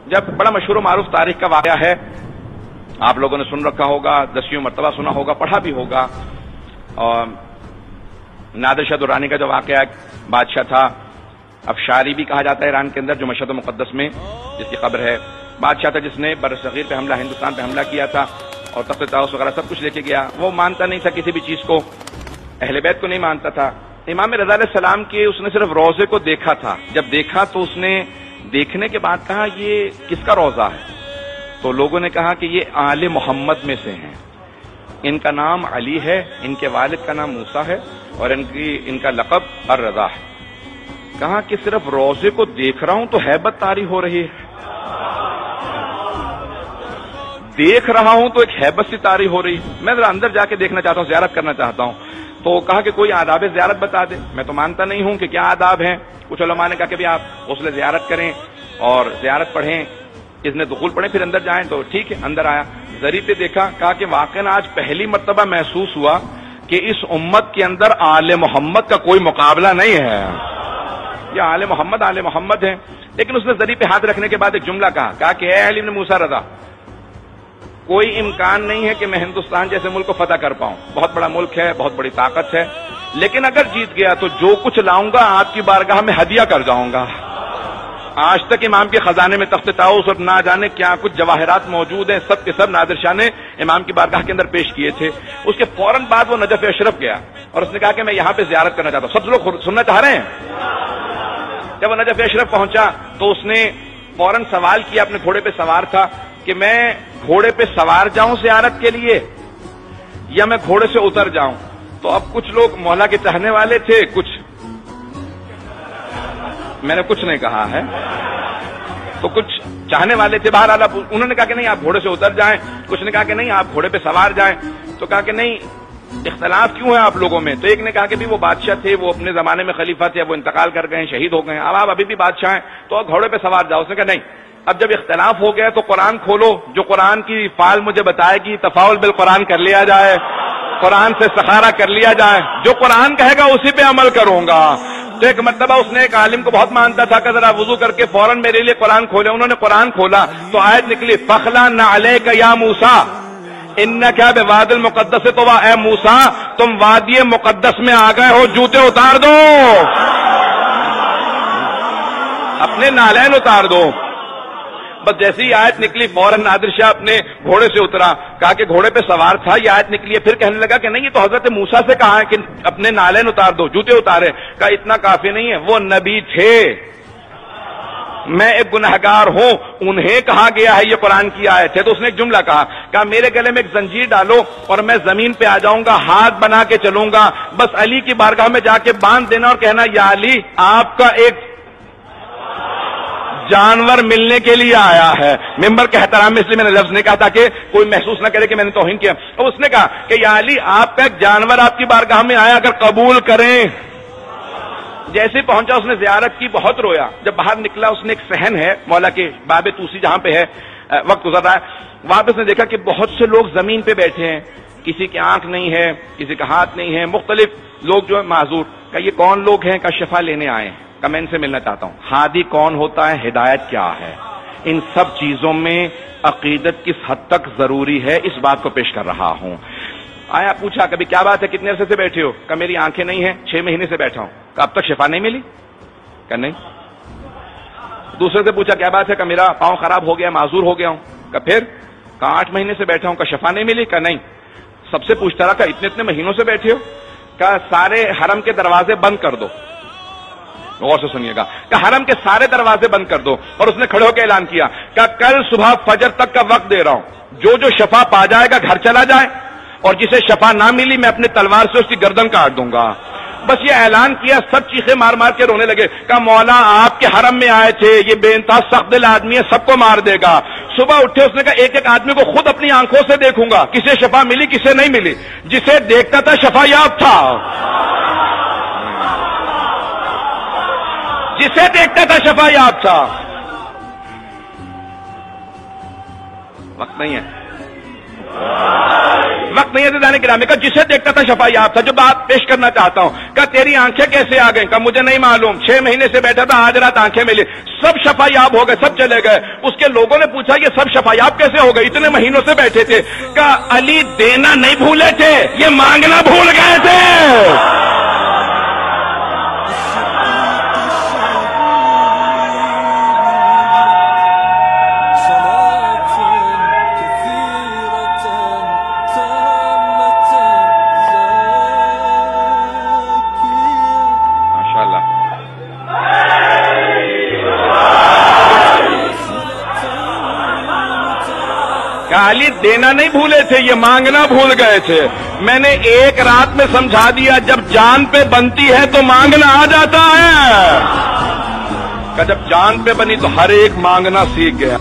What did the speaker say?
جب بڑا مشہور و معروف تاریخ کا واقعہ ہے، آپ لوگوں نے سن رکھا ہوگا، 10ویں مرتبہ سنا ہوگا، پڑھا بھی ہوگا. اور نادر شاہ درانی کا جو واقعہ ایک بادشاہ تھا، افشاری بھی کہا جاتا ہے ایران کے اندر، جو مشہد مقدس میں جس کی قبر ہے. بادشاہ تھا جس نے برصغیر پہ حملہ، ہندوستان پہ حملہ کیا تھا اور تخت طاؤس وغیرہ سب کچھ لے کے گیا. وہ مانتا نہیں تھا کسی بھی چیز کو، اہل بیت کو نہیں مانتا تھا. امام رضا علیہ السلام کے اس نے صرف روضے کو دیکھا تھا. جب دیکھا تو اس نے دیکھنے کے بعد کہا یہ کس کا روضہ ہے؟ تو لوگوں نے کہا کہ یہ آل محمد میں سے ہیں، ان کا نام علی ہے، ان کے والد کا نام موسیٰ ہے اور ان کا لقب الرضا ہے. کہا کہ صرف روضے کو دیکھ رہا ہوں تو ہیبت طاری ہو رہی ہے، دیکھ رہا ہوں تو ایک ہیبت سی طاری ہو رہی ہے. میں ذرا اندر جا کے دیکھنا چاہتا ہوں، زیارت کرنا چاہتا ہوں. تو کہا کہ کوئی آداب زیارت بتا دے. میں تو مانتا نہیں ہوں کہ کیا آداب ہیں. کچھ علماء نے کہا کہ بھی آپ غسل زیارت کریں اور زیارت پڑھیں، اذن دخول پڑھیں، پھر اندر جائیں. تو ٹھیک ہے، اندر آیا، ذریع پہ دیکھا، کہا کہ واقعاً آج پہلی مرتبہ محسوس ہوا کہ اس امت کے اندر آل محمد کا کوئی مقابلہ نہیں ہے. یہ آل محمد ہے. لیکن اس نے ذریع پہ ہاتھ رکھنے کے بعد ایک جملہ کہا کہ اے علی بن موسیٰ رضا، کوئی امکان نہیں ہے کہ میں ہندوستان جیسے ملک کو فتح کر پاؤں. بہت بڑا ملک ہے، بہت بڑی طاقت ہے، لیکن اگر جیت گیا تو جو کچھ لاؤں گا آپ کی بارگاہ میں ہدیہ کر جاؤں گا. آج تک امام کے خزانے میں تخت طاؤس اور نہ جانے کیا کچھ جواہرات موجود ہیں، سب کے سب نادر شاہ نے امام کی بارگاہ کے اندر پیش کیے تھے. اس کے فوراً بعد وہ نجف اشرف گیا اور اس نے کہا کہ میں یہاں پہ زیارت کرنا چاہتا ہوں. سب لوگ سننا چاہ رہے ہیں؟ جب وہ نجف اشرف پہنچا تو اس نے فوراً سوال کیا، اپنے گھوڑے پہ سوار تھا، کہ میں گھوڑے پہ سوار جاؤں زیارت کے لیے یا میں گھوڑے سے اتر جاؤں؟ تو اب کچھ لوگ مولا کے چاہنے والے تھے، کچھ میں نے کچھ نہیں کہا ہے، تو کچھ چاہنے والے تھے. باہر انہوں نے کہا کہ نہیں آپ گھوڑے سے اتر جائیں، کچھ نے کہا کہ نہیں آپ گھوڑے پہ سوار جائیں. تو کہا کہ نہیں، اختلاف کیوں ہے آپ لوگوں میں؟ تو ایک نے کہا کہ بھی وہ بادشاہ تھے، وہ اپنے زمانے میں خلیفہ تھے، وہ انتقال کر گئے ہیں، شہید ہو گئے ہیں، اب آپ ابھی بھی بادشاہ ہیں تو گھوڑے پہ سوار جاؤ. اس نے کہا نہیں، اب جب اختلاف ہو گیا تو قرآن کھولو، جو قرآن کی فعال مجھے بتائے گی، تفاعل بالقرآن کر لیا جائے، قرآن سے استخارہ کر لیا جائے، جو قرآن کہے گا اسی پہ عمل کروں گا. تو ایک مرتبہ اس نے ایک عالم کو بہت مانتا تھا کہ ذرا وضو کر کے فوراً میرے لیے قرآن کھولے. انہوں نے قرآن کھولا تو آیت نکلی، فخلا نعلیک یا موسیٰ انک بواد المقدس. تو اے موسیٰ تم وادی مقدس میں آ گئے ہو، جوتے اتار دو، اپنے نالین اتار دو. بس جیسی ہی آیت نکلی فوراً نادر شاہ اپنے گھوڑے سے اترا. کہا کہ گھوڑے پہ سوار تھا، یہ آیت نکلی ہے. پھر کہنے لگا کہ نہیں، یہ تو حضرت موسیٰ سے کہا ہے کہ اپنے نالین اتار دو، جوتے اتارے. کہا اتنا کافی نہیں ہے، وہ نبی تھے، میں ایک گنہگار ہوں، انہیں کہا گیا ہے یہ قرآن کی آیت ہے. تو اس نے ایک جملہ کہا میرے گلے میں ایک زنجیر ڈالو اور میں زمین پہ آ جاؤں گا، ہاتھ بنا کے چلوں گا، بس علی کی بارگاہ میں جا کے باندھ دینا اور کہنا یا علی آپ کا ایک جانور ملنے کے لیے آیا ہے. ممبر کے احترام میں اس لیے میں نے لفظ نہیں کہا تاکہ کوئی محسوس نہ کرے کہ میں نے توہین کیا. اور اس نے کہا کہ یا علی آپ کا ایک جانور آپ کی بارگاہ میں آیا، اگر قبول کریں. جیسے پہنچا اس نے زیارت کی، بہت رویا. جب باہر نکلا اس نے ایک صحن ہے مولا کے باب توسی جہاں پہ ہے، وقت گزر رہا ہے، وہاں پہ اس نے دیکھا کہ بہت سے لوگ زمین پہ بیٹھے ہیں، کسی کی آنکھ نہیں ہے، کسی کا ہاتھ نہیں ہے، مختلف لوگ جو ہے معذور. کہ یہ کون لوگ ہیں؟ کہ شفا لینے آئے ہیں. کہ میں ان سے ملنا چاہتا ہوں. ہادی کون ہوتا ہے؟ ہدایت کیا ہے؟ ان سب چیزوں میں عقیدت کس حد تک ضروری ہے، اس بات کو پیش کر رہا ہوں. آیا پوچھا کبھی کیا بات ہے، کتنے عرصے سے بیٹھے ہو؟ کہ میری آنکھیں نہیں ہیں، 6 مہینے سے بیٹھا ہوں. کہ اب تک شفا نہیں ملی؟ کہ نہیں. دوسرے سے پوچھا کیا بات ہے؟ کہ میرا پاؤں خراب ہو گیا، معذور ہو گیا ہوں. کہ پھر؟ کہ 8 مہینے سے بیٹھا ہوں. کہ شفا نہیں ملی؟ کہ نہیں. سب سے پوچھتا رہا کہ اتنے مہینوں سے بیٹھے ہو؟ کہ سارے حرم کے دروازے بند کر دو. غور سے سنیے گا. کہ حرم کے سارے دروازے بند کر دو. اور اس نے کھڑے ہو کے اعلان کیا کہ کل صبح فجر تک کا وقت دے رہا ہوں، جو شفا پا جائے گا گھر چلا جائے، اور جسے شفا نہ ملی میں اپنے تلوار سے اس کی گردن کاٹ دوں گا. بس یہ اعلان کیا، سب چیخیں مار مار کے رونے لگے. کہ مولا آپ کے حرم میں آئے تھے، یہ بے انتہا سخت دل آدمی ہے، سب کو مار دے گا. صبح اٹھے اس نے کہا ایک ایک آدمی کو خود اپنی آنکھوں سے دیکھوں گا، کسے شفا ملی کسے نہیں ملی. جسے دیکھتا تھا شفا یاب تھا، جسے دیکھتا تھا شفا یاب تھا. وقت نہیں ہے. وقت نہیں ہے دیدان گرامی کا، جسے دیکھتا تھا شفائی آپ تھا. جو بات پیش کرنا چاہتا ہوں کہ تیری آنکھیں کیسے آ گئیں؟ کہ مجھے نہیں معلوم، 6 مہینے سے بیٹھا تھا، آج رات آنکھیں ملی. سب شفایاب ہو گئے، سب چلے گئے. اس کے لوگوں نے پوچھا یہ سب شفایاب کیسے ہو گئے؟ اتنے مہینوں سے بیٹھے تھے. کہ علی دینا نہیں بھولے تھے، یہ مانگنا بھول گئے تھے. علی دینا نہیں بھولے تھے، یہ مانگنا بھول گئے تھے. میں نے ایک رات میں سمجھا دیا، جب جان پہ بنتی ہے تو مانگنا آ جاتا ہے. کہ جب جان پہ بنی تو ہر ایک مانگنا سیکھ گیا.